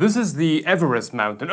This is the Everest mountain.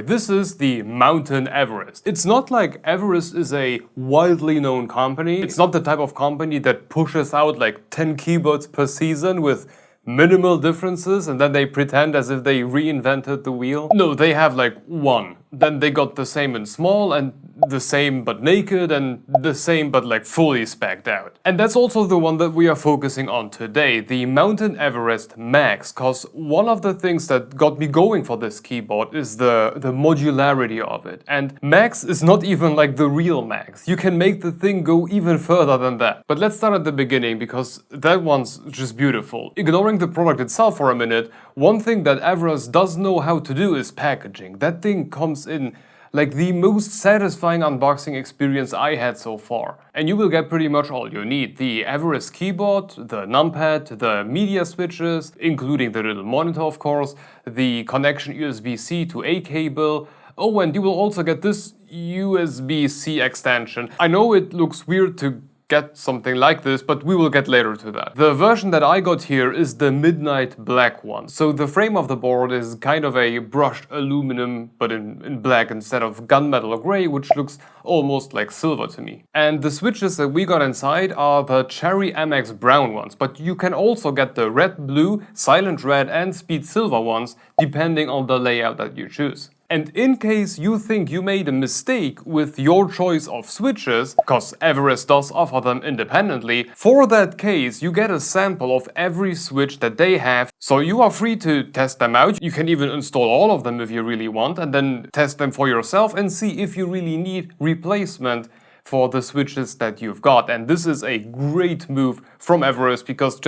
This is the Mountain Everest. It's not like Everest is a widely known company. It's not the type of company that pushes out like 10 keyboards per season with minimal differences and then they pretend as if they reinvented the wheel. No, they have like one. Then they got the same in small and the same but naked and the same but like fully spec'd out. And that's also the one that we are focusing on today, the Mountain Everest Max, cause one of the things that got me going for this keyboard is the modularity of it. And Max is not even like the real Max. You can make the thing go even further than that. But let's start at the beginning because that one's just beautiful. Ignoring the product itself for a minute, one thing that Everest does know how to do is packaging. That thing comes in like the most satisfying unboxing experience I had so far. And you will get pretty much all you need. The Everest keyboard, the Numpad, the media switches, including the little monitor of course, the connection USB-C to A cable. Oh, and you will also get this USB-C extension. I know it looks weird to get something like this, but we will get later to that. The version that I got here is the Midnight Black one. So the frame of the board is kind of a brushed aluminum, but in black instead of gunmetal or gray, which looks almost like silver to me. And the switches that we got inside are the Cherry MX brown ones, but you can also get the red, blue, silent red and speed silver ones, depending on the layout that you choose. And in case you think you made a mistake with your choice of switches, cause Everest does offer them independently, for that case you get a sample of every switch that they have, so you are free to test them out. You can even install all of them if you really want and then test them for yourself and see if you really need replacement for the switches that you've got. And this is a great move from Everest because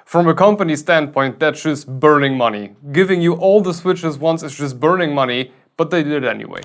from a company standpoint, that's just burning money. Giving you all the switches once is just burning money, but they did it anyway.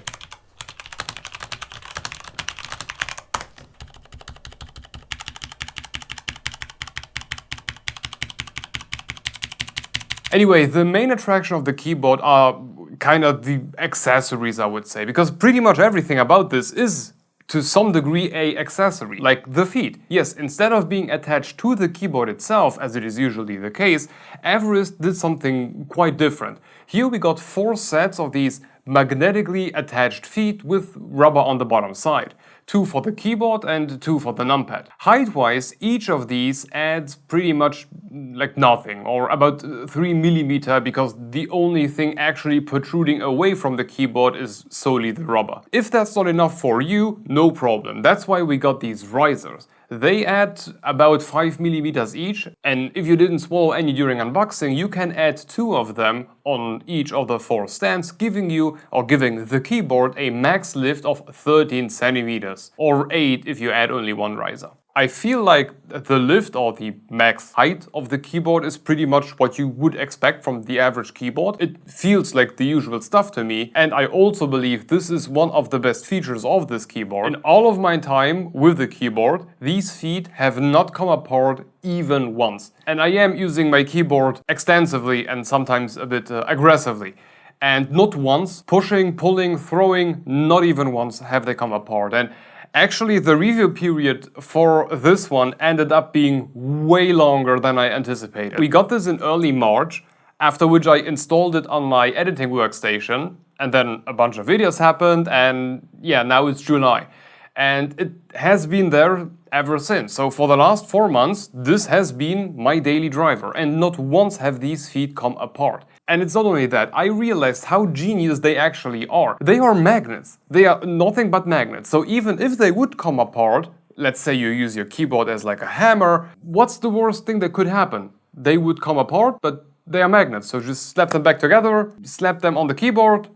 Anyway, the main attraction of the keyboard are kind of the accessories, I would say, because pretty much everything about this is to some degree a accessory, like the feet. Yes, instead of being attached to the keyboard itself, as it is usually the case, Everest did something quite different. Here we got 4 sets of these magnetically attached feet with rubber on the bottom side. 2 for the keyboard and 2 for the numpad. Height-wise, each of these adds pretty much like nothing, or about 3mm, because the only thing actually protruding away from the keyboard is solely the rubber. If that's not enough for you, no problem. That's why we got these risers. They add about 5mm each, and if you didn't swallow any during unboxing, you can add 2 of them on each of the 4 stands, giving the keyboard a max lift of 13 centimeters, or 8 if you add only 1 riser. I feel like the lift or the max height of the keyboard is pretty much what you would expect from the average keyboard. It feels like the usual stuff to me, and I also believe this is one of the best features of this keyboard. In all of my time with the keyboard, these feet have not come apart even once. And I am using my keyboard extensively and sometimes a bit aggressively. And not once, pushing, pulling, throwing, not even once have they come apart. And actually, the review period for this one ended up being way longer than I anticipated. We got this in early March, after which I installed it on my editing workstation, and then a bunch of videos happened, and yeah, now it's July. And it has been there ever since. So for the last 4 months, this has been my daily driver, and not once have these feet come apart. And it's not only that, I realized how genius they actually are. They are magnets. They are nothing but magnets. So even if they would come apart, let's say you use your keyboard as like a hammer, what's the worst thing that could happen? They would come apart, but they are magnets. So just slap them back together, slap them on the keyboard,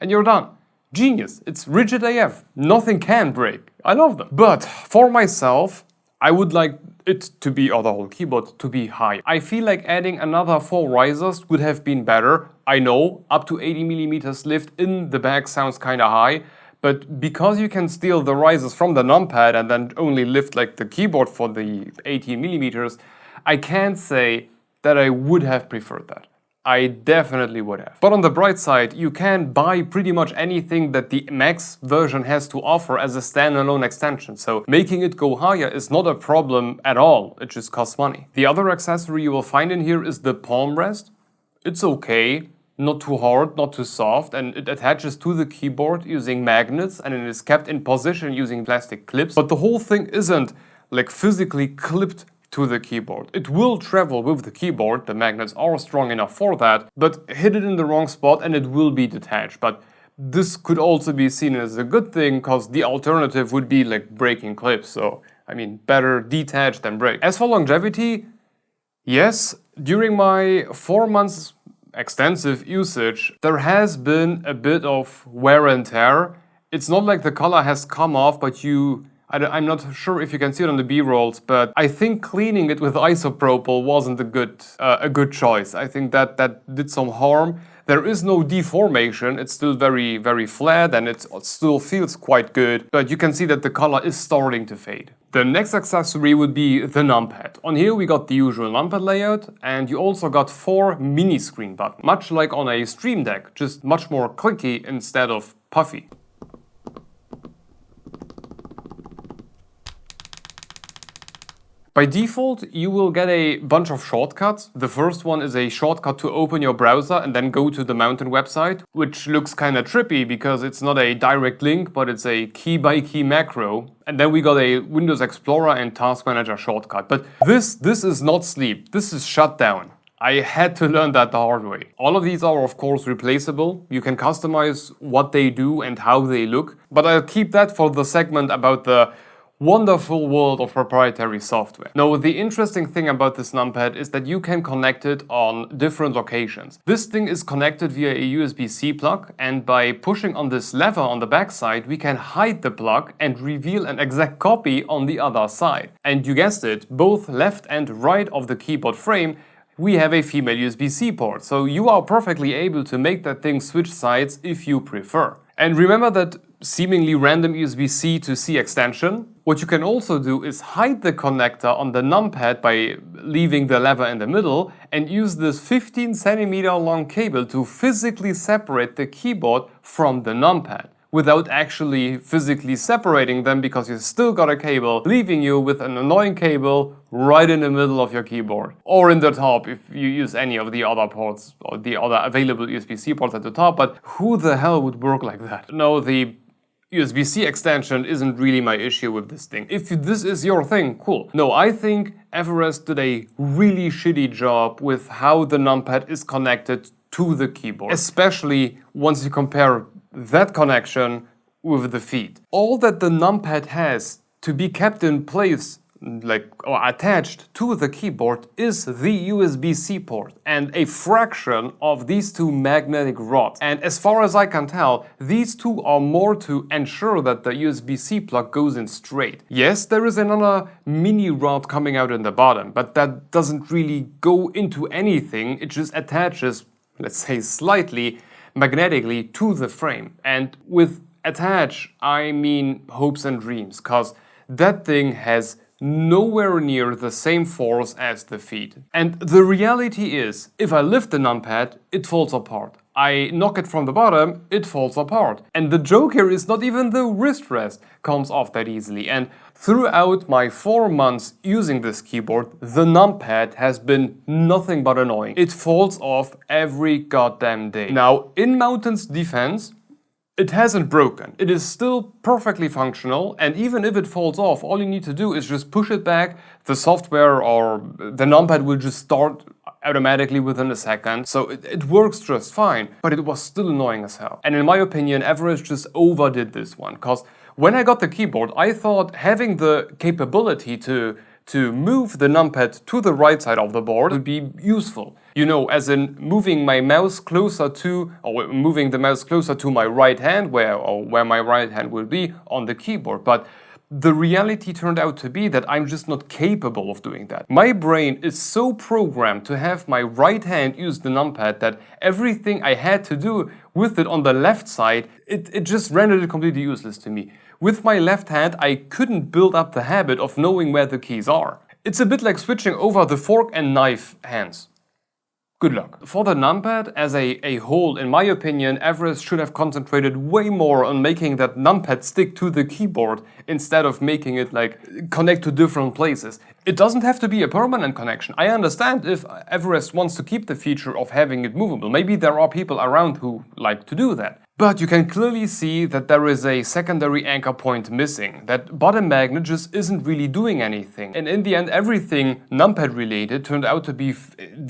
and you're done. Genius. It's rigid AF. Nothing can break. I love them. But for myself, I would like it to be, or the whole keyboard, to be high. I feel like adding another 4 risers would have been better. I know, up to 80mm lift in the back sounds kinda high, but because you can steal the risers from the numpad and then only lift like the keyboard for the 18mm, I can't say that I would have preferred that. I definitely would have. But on the bright side, you can buy pretty much anything that the Max version has to offer as a standalone extension, so making it go higher is not a problem at all, it just costs money. The other accessory you will find in here is the palm rest. It's okay, not too hard, not too soft, and it attaches to the keyboard using magnets, and it is kept in position using plastic clips. But the whole thing isn't like physically clipped to the keyboard. It will travel with the keyboard, the magnets are strong enough for that, but hit it in the wrong spot and it will be detached. But this could also be seen as a good thing, because the alternative would be like breaking clips. So, I mean, better detach than break. As for longevity, yes, during my 4 months extensive usage, there has been a bit of wear and tear. It's not like the color has come off, but I'm not sure if you can see it on the B-rolls, but I think cleaning it with isopropyl wasn't a good choice. I think that did some harm. There is no deformation, it's still very, very flat, and it still feels quite good, but you can see that the color is starting to fade. The next accessory would be the numpad. On here we got the usual numpad layout, and you also got 4 mini screen buttons, much like on a Stream Deck, just much more clicky instead of puffy. By default, you will get a bunch of shortcuts. The first one is a shortcut to open your browser and then go to the Mountain website, which looks kinda trippy because it's not a direct link, but it's a key-by-key macro. And then we got a Windows Explorer and Task Manager shortcut. But this is not sleep, this is shutdown. I had to learn that the hard way. All of these are of course replaceable. You can customize what they do and how they look, but I'll keep that for the segment about the wonderful world of proprietary software. Now, the interesting thing about this numpad is that you can connect it on different locations. This thing is connected via a USB-C plug, and by pushing on this lever on the back side, we can hide the plug and reveal an exact copy on the other side. And you guessed it, both left and right of the keyboard frame, we have a female USB-C port, so you are perfectly able to make that thing switch sides if you prefer. And remember that seemingly random USB-C to C extension? What you can also do is hide the connector on the numpad by leaving the lever in the middle and use this 15cm long cable to physically separate the keyboard from the numpad, without actually physically separating them, because you still got a cable, leaving you with an annoying cable right in the middle of your keyboard. Or in the top if you use any of the other ports, or the other available USB-C ports at the top, but who the hell would work like that? No, the USB-C extension isn't really my issue with this thing. If this is your thing, cool. No, I think Everest did a really shitty job with how the numpad is connected to the keyboard, especially once you compare that connection with the feet. All that the numpad has to be kept in place, or attached to the keyboard, is the USB-C port and a fraction of these two magnetic rods. And as far as I can tell, these two are more to ensure that the USB-C plug goes in straight. Yes, there is another mini rod coming out in the bottom, but that doesn't really go into anything. It just attaches, let's say slightly, magnetically to the frame. And with attach, I mean hopes and dreams, cause that thing has nowhere near the same force as the feet. And the reality is, if I lift the numpad, it falls apart. I knock it from the bottom, it falls apart. And the joke here is not even the wrist rest comes off that easily. And throughout my 4 months using this keyboard, the numpad has been nothing but annoying. It falls off every goddamn day. Now, in Mountain's defense, it hasn't broken. It is still perfectly functional, and even if it falls off, all you need to do is just push it back. The software or the numpad will just start automatically within a second, so it works just fine, but it was still annoying as hell. And in my opinion, Everest just overdid this one, because when I got the keyboard, I thought having the capability to move the numpad to the right side of the board would be useful. You know, as in moving my mouse closer to, or moving the mouse closer to my right hand, where my right hand will be on the keyboard. But the reality turned out to be that I'm just not capable of doing that. My brain is so programmed to have my right hand use the numpad that everything I had to do with it on the left side, it just rendered it completely useless to me. With my left hand, I couldn't build up the habit of knowing where the keys are. It's a bit like switching over the fork and knife hands. good luck. For the numpad as a whole, in my opinion, Everest should have concentrated way more on making that numpad stick to the keyboard instead of making it like connect to different places. It doesn't have to be a permanent connection. I understand if Everest wants to keep the feature of having it movable. Maybe there are people around who like to do that. But you can clearly see that there is a secondary anchor point missing. That bottom magnet just isn't really doing anything. And in the end, everything numpad related turned out to be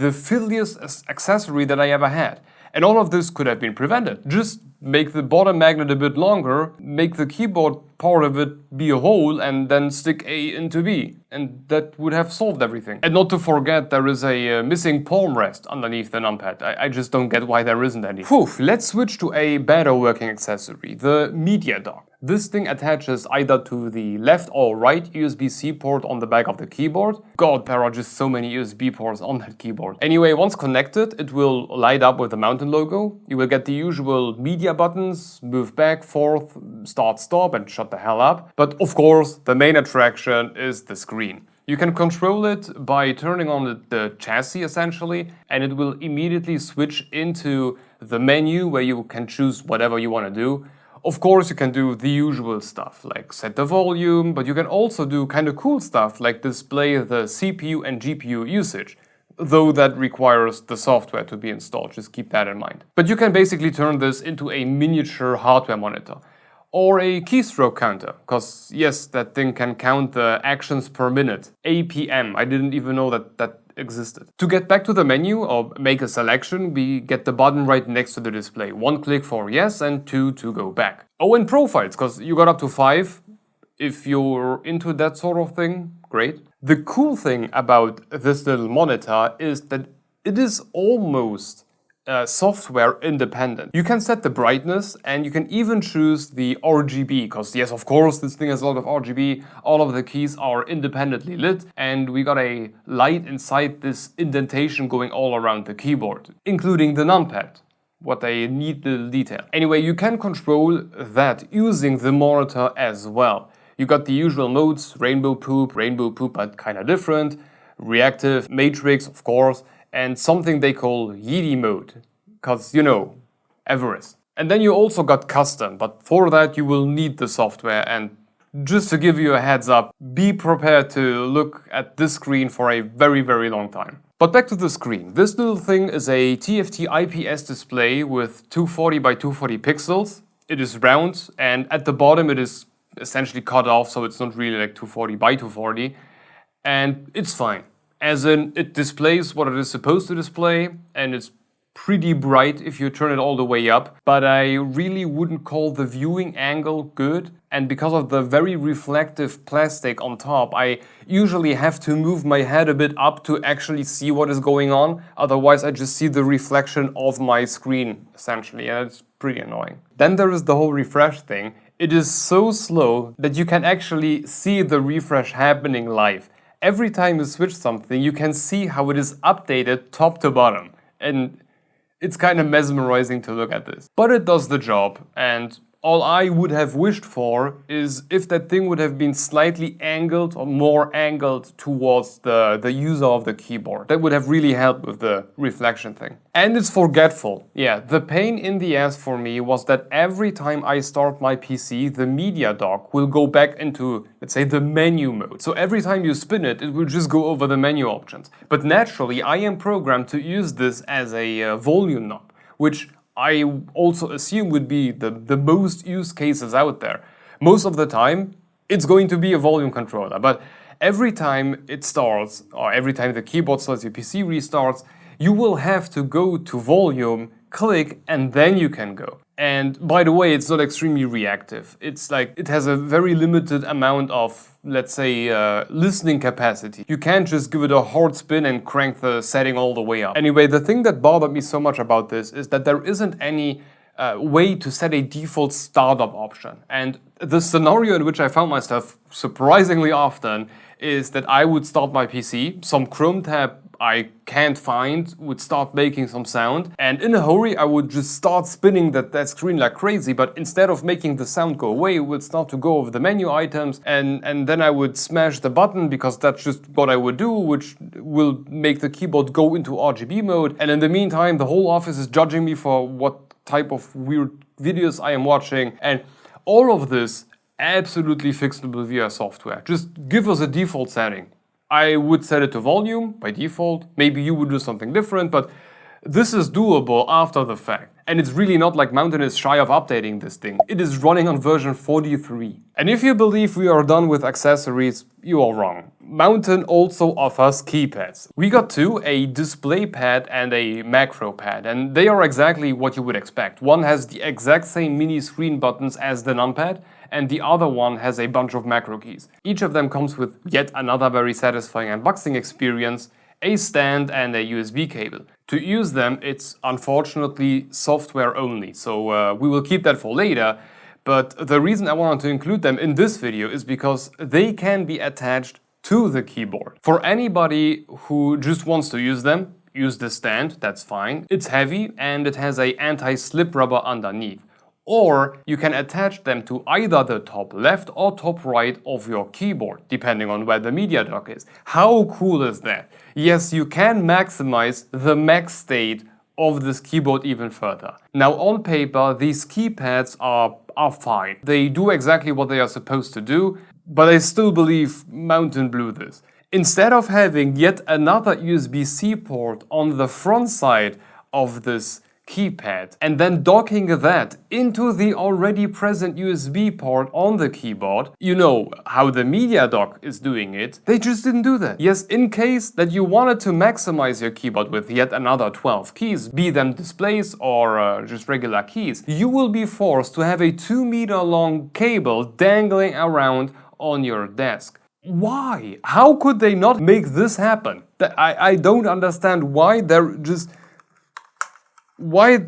the fiddliest accessory that I ever had. And all of this could have been prevented. Just make the bottom magnet a bit longer, make the keyboard part of it be a hole, and then stick A into B. And that would have solved everything. And not to forget, there is a missing palm rest underneath the numpad. I just don't get why there isn't any. Whew, let's switch to a better working accessory, the media dock. This thing attaches either to the left or right USB-C port on the back of the keyboard. God, there are just so many USB ports on that keyboard. Anyway, once connected, it will light up with the Mountain logo. You will get the usual media buttons, move back, forth, start, stop, and shut the hell up. But of course, the main attraction is the screen. You can control it by turning on the chassis essentially, and it will immediately switch into the menu where you can choose whatever you want to do. Of course, you can do the usual stuff, like set the volume, but you can also do kind of cool stuff, like display the CPU and GPU usage, though that requires the software to be installed, just keep that in mind. But you can basically turn this into a miniature hardware monitor, or a keystroke counter, because yes, that thing can count the actions per minute, APM, I didn't even know that existed. To get back to the menu or make a selection, we get the button right next to the display. 1 click for yes and 2 to go back. Oh, and profiles, because you got up to 5. If you're into that sort of thing, great. The cool thing about this little monitor is that it is almost software independent. You can set the brightness and you can even choose the RGB, because yes, of course, this thing has a lot of RGB. All of the keys are independently lit, and we got a light inside this indentation going all around the keyboard, including the numpad. What a neat little detail. Anyway, you can control that using the monitor as well. You got the usual modes, rainbow poop, but kinda different, reactive, matrix, of course, and something they call Yeezy mode, because, you know, Everest. And then you also got custom, but for that you will need the software, and just to give you a heads up, be prepared to look at this screen for a very, very long time. But back to the screen. This little thing is a TFT IPS display with 240 by 240 pixels. It is round, and at the bottom it is essentially cut off, so it's not really like 240 by 240, and it's fine. As in, it displays what it is supposed to display, and it's pretty bright if you turn it all the way up, but I really wouldn't call the viewing angle good, and because of the very reflective plastic on top, I usually have to move my head a bit up to actually see what is going on, otherwise I just see the reflection of my screen, essentially, and it's pretty annoying. Then there is the whole refresh thing. It is so slow that you can actually see the refresh happening live. Every time you switch something, you can see how it is updated top to bottom. And it's kind of mesmerizing to look at this. But it does the job, and all I would have wished for is if that thing would have been slightly angled or more angled towards the user of the keyboard. That would have really helped with the reflection thing. And it's forgetful. Yeah, the pain in the ass for me was that every time I start my PC, the media dock will go back into, let's say, the menu mode. So every time you spin it, it will just go over the menu options. But naturally, I am programmed to use this as a volume knob, which I also assume would be the most used cases out there. Most of the time, it's going to be a volume controller, but every time it starts, or every time the keyboard starts, your PC restarts, you will have to go to volume, click, and then you can go. And by the way, it's not extremely reactive. It's like, it has a very limited amount of, let's say, listening capacity. You can't just give it a hard spin and crank the setting all the way up. Anyway, the thing that bothered me so much about this is that there isn't any way to set a default startup option. And the scenario in which I found myself surprisingly often is that I would start my PC, some Chrome tab I can't find would start making some sound, and in a hurry I would just start spinning that screen like crazy, but instead of making the sound go away, it would start to go over the menu items, and then I would smash the button, because that's just what I would do, which will make the keyboard go into RGB mode, and in the meantime the whole office is judging me for what type of weird videos I am watching, and all of this absolutely fixable via software. Just give us a default setting. I would set it to volume by default. Maybe you would do something different, but this is doable after the fact. And it's really not like Mountain is shy of updating this thing. It is running on version 43. And if you believe we are done with accessories, you are wrong. Mountain also offers keypads. We got two, a Displaypad and a MakroPad, and they are exactly what you would expect. One has the exact same mini screen buttons as the Numpad, and the other one has a bunch of macro keys. Each of them comes with yet another very satisfying unboxing experience, a stand and a USB cable. To use them, it's unfortunately software only, so we will keep that for later. But the reason I wanted to include them in this video is because they can be attached to the keyboard. For anybody who just wants to use them, use the stand, that's fine. It's heavy and it has a anti-slip rubber underneath. Or you can attach them to either the top left or top right of your keyboard, depending on where the media dock is. How cool is that? Yes, you can maximize the max state of this keyboard even further. Now on paper, these keypads are fine. They do exactly what they are supposed to do, but I still believe Mountain blew this. Instead of having yet another USB-C port on the front side of this keypad and then docking that into the already present USB port on the keyboard, you know how the media dock is doing it, they just didn't do that. Yes, in case that you wanted to maximize your keyboard with yet another 12 keys, be them displays or just regular keys, you will be forced to have a 2-meter long cable dangling around on your desk. Why? How could they not make this happen? I don't understand why they're just... Why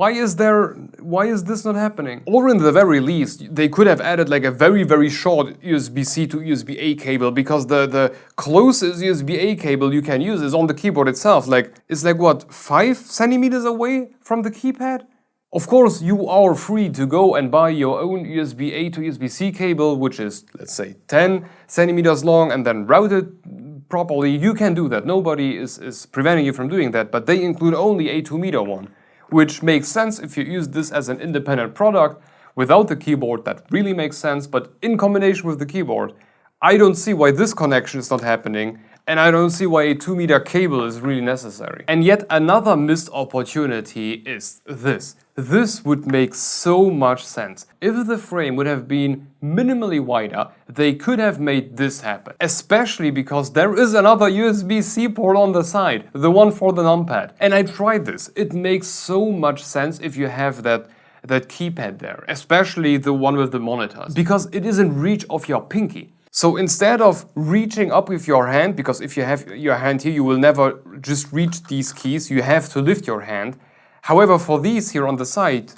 is this not happening? Or in the very least, they could have added like a very short USB-C to USB-A cable, because the closest USB-A cable you can use is on the keyboard itself. It's like what, 5 centimeters away from the keypad? Of course, you are free to go and buy your own USB-A to USB-C cable, which is, let's say, 10 centimeters long, and then route it properly. You can do that. Nobody is preventing you from doing that, but they include only a 2-meter one, which makes sense if you use this as an independent product. Without the keyboard, that really makes sense, but in combination with the keyboard, I don't see why this connection is not happening, and I don't see why a 2-meter cable is really necessary. And yet another missed opportunity is this. This would make so much sense. If the frame would have been minimally wider, they could have made this happen. Especially because there is another USB-C port on the side, the one for the Numpad. And I tried this. It makes so much sense if you have that keypad there, especially the one with the monitors, because it is in reach of your pinky. So instead of reaching up with your hand, because if you have your hand here, you will never just reach these keys, you have to lift your hand. However, for these here on the side,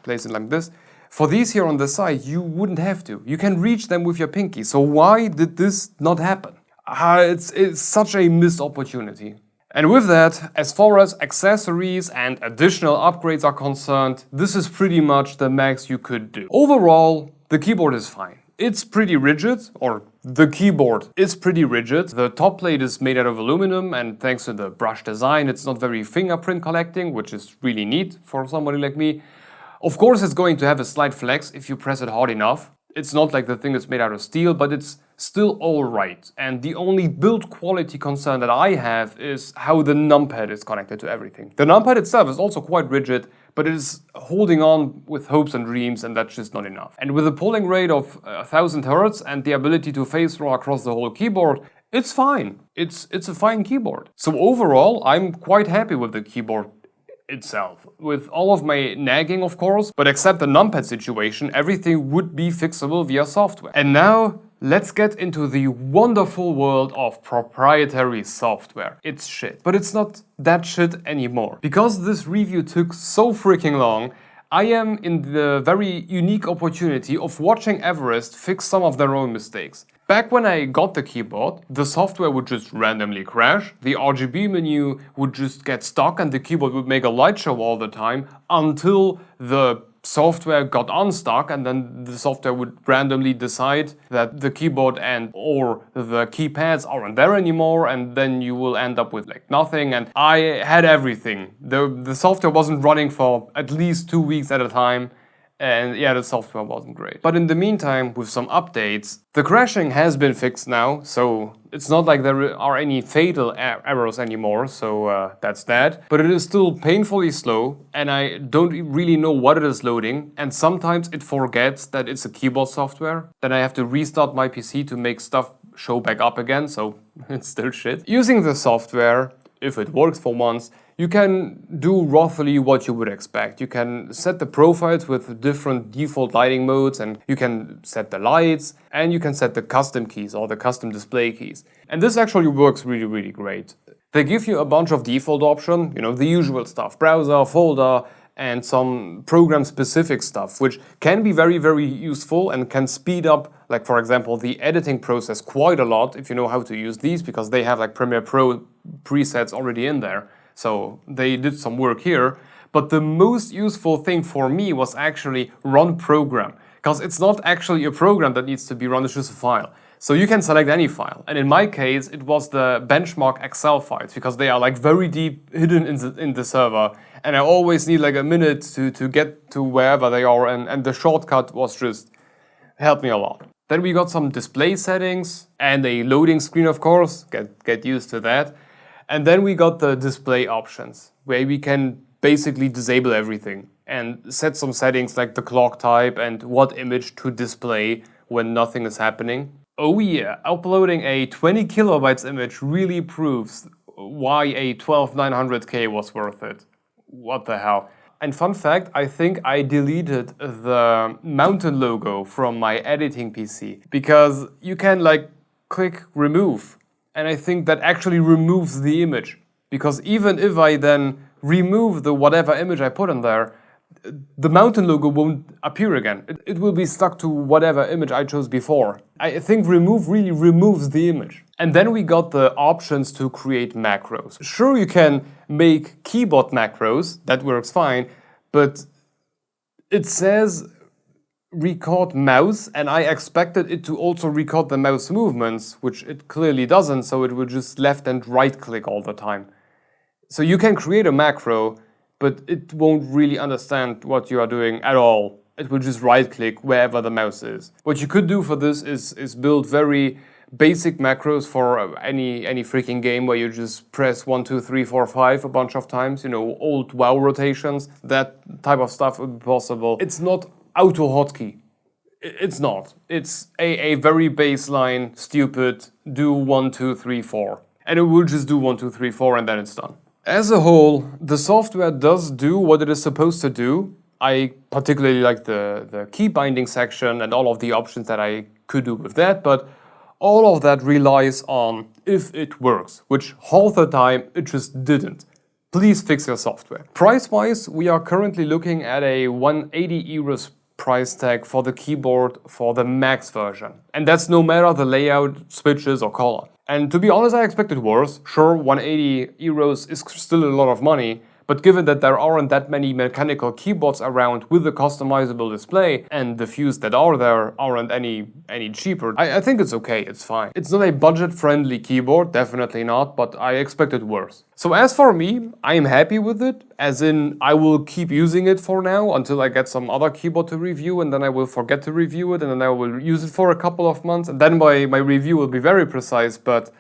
place it like this, for these here on the side, you wouldn't have to. You can reach them with your pinky. So why did this not happen? It's such a missed opportunity. And with that, as far as accessories and additional upgrades are concerned, this is pretty much the max you could do. Overall, the keyboard is fine. It's pretty rigid, or the keyboard is pretty rigid. The top plate is made out of aluminum, and thanks to the brush design, it's not very fingerprint collecting, which is really neat for somebody like me. Of course, it's going to have a slight flex if you press it hard enough. It's not like the thing is made out of steel, but it's still alright. And the only build quality concern that I have is how the Numpad is connected to everything. The Numpad itself is also quite rigid, but it is holding on with hopes and dreams, and that's just not enough. And with a polling rate of 1000 Hz and the ability to phase roll across the whole keyboard, it's fine. It's a fine keyboard. So overall, I'm quite happy with the keyboard itself. With all of my nagging, of course, but except the Numpad situation, everything would be fixable via software. And now, let's get into the wonderful world of proprietary software. It's shit, but it's not that shit anymore. Because this review took so freaking long, I am in the very unique opportunity of watching Everest fix some of their own mistakes. Back when I got the keyboard, the software would just randomly crash, the RGB menu would just get stuck and the keyboard would make a light show all the time until the software got unstuck, and then the software would randomly decide that the keyboard and or the keypads aren't there anymore, and then you will end up with like nothing. And I had everything. The software wasn't running for at least 2 weeks at a time. And yeah, the software wasn't great. But in the meantime, with some updates, the crashing has been fixed now, so it's not like there are any fatal errors anymore, so that's that. But it is still painfully slow, and I don't really know what it is loading, and sometimes it forgets that it's a keyboard software. Then I have to restart my PC to make stuff show back up again, so it's still shit. Using the software, if it works for once, you can do roughly what you would expect. You can set the profiles with different default lighting modes, and you can set the lights, and you can set the custom keys or the custom display keys. And this actually works really, really great. They give you a bunch of default options, you know, the usual stuff, browser, folder, and some program-specific stuff, which can be very, very useful and can speed up, like for example, the editing process quite a lot if you know how to use these, because they have like Premiere Pro presets already in there. So they did some work here. But the most useful thing for me was actually run program, because it's not actually a program that needs to be run, it's just a file. So you can select any file. And in my case, it was the benchmark Excel files, because they are like very deep hidden in the server. And I always need like a minute to get to wherever they are. And the shortcut was just helped me a lot. Then we got some display settings and a loading screen, of course, get used to that. And then we got the display options, where we can basically disable everything and set some settings like the clock type and what image to display when nothing is happening. Oh yeah, uploading a 20 kilobytes image really proves why a 12900K was worth it. What the hell? And fun fact, I think I deleted the Mountain logo from my editing PC, because you can like click remove. And I think that actually removes the image, because even if I then remove the whatever image I put in there, the Mountain logo won't appear again. It will be stuck to whatever image I chose before. I think remove really removes the image. And then we got the options to create macros. Sure, you can make keyboard macros, that works fine, but it says record mouse, and I expected it to also record the mouse movements, which it clearly doesn't, so it will just left and right click all the time. So you can create a macro, but it won't really understand what you are doing at all. It will just right click wherever the mouse is. What you could do for this is build very basic macros for any freaking game, where you just press 1, 2, 3, 4, 5 a bunch of times, you know, old WoW rotations, that type of stuff would be possible. It's not auto hotkey. It's not. It's a very baseline, stupid, do 1, 2, 3, 4. And it will just do 1, 2, 3, 4, and then it's done. As a whole, the software does do what it is supposed to do. I particularly like the key binding section and all of the options that I could do with that, but all of that relies on if it works, which half the time it just didn't. Please fix your software. Price-wise, we are currently looking at a 180 euros price tag for the keyboard for the max version. And that's no matter the layout, switches or color. And to be honest, I expected worse. Sure, 180 euros is still a lot of money, but given that there aren't that many mechanical keyboards around with a customizable display, and the few that are there aren't any cheaper, I think it's okay, it's fine. It's not a budget-friendly keyboard, definitely not, but I expected worse. So as for me, I am happy with it, as in I will keep using it for now until I get some other keyboard to review, and then I will forget to review it, and then I will use it for a couple of months, and then my review will be very precise, but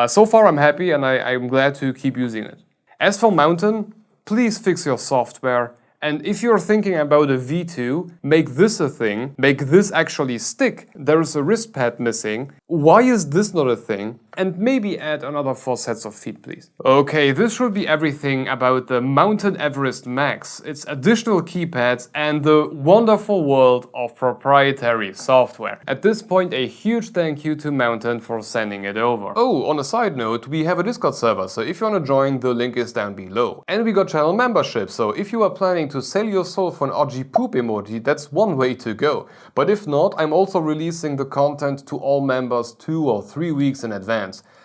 so far I'm happy and I'm glad to keep using it. As for Mountain, please fix your software, and if you're thinking about a V2, make this a thing, make this actually stick. There is a wrist pad missing. Why is this not a thing? And maybe add another 4 sets of feet, please. Okay, this should be everything about the Mountain Everest Max, its additional keypads, and the wonderful world of proprietary software. At this point, a huge thank you to Mountain for sending it over. Oh, on a side note, we have a Discord server, so if you want to join, the link is down below. And we got channel membership, so if you are planning to sell your soul for an OG poop emoji, that's one way to go. But if not, I'm also releasing the content to all members 2 or 3 weeks in advance.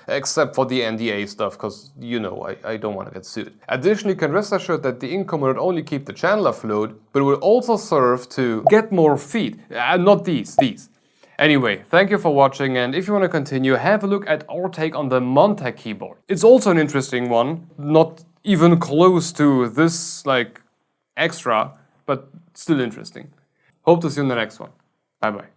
Except for the NDA stuff, because, you know, I don't want to get sued. Additionally, you can rest assured that the income will not only keep the channel afloat, but will also serve to get more feet. Not these. Anyway, thank you for watching, and if you want to continue, have a look at our take on the Montag keyboard. It's also an interesting one, not even close to this, like, extra, but still interesting. Hope to see you in the next one. Bye bye.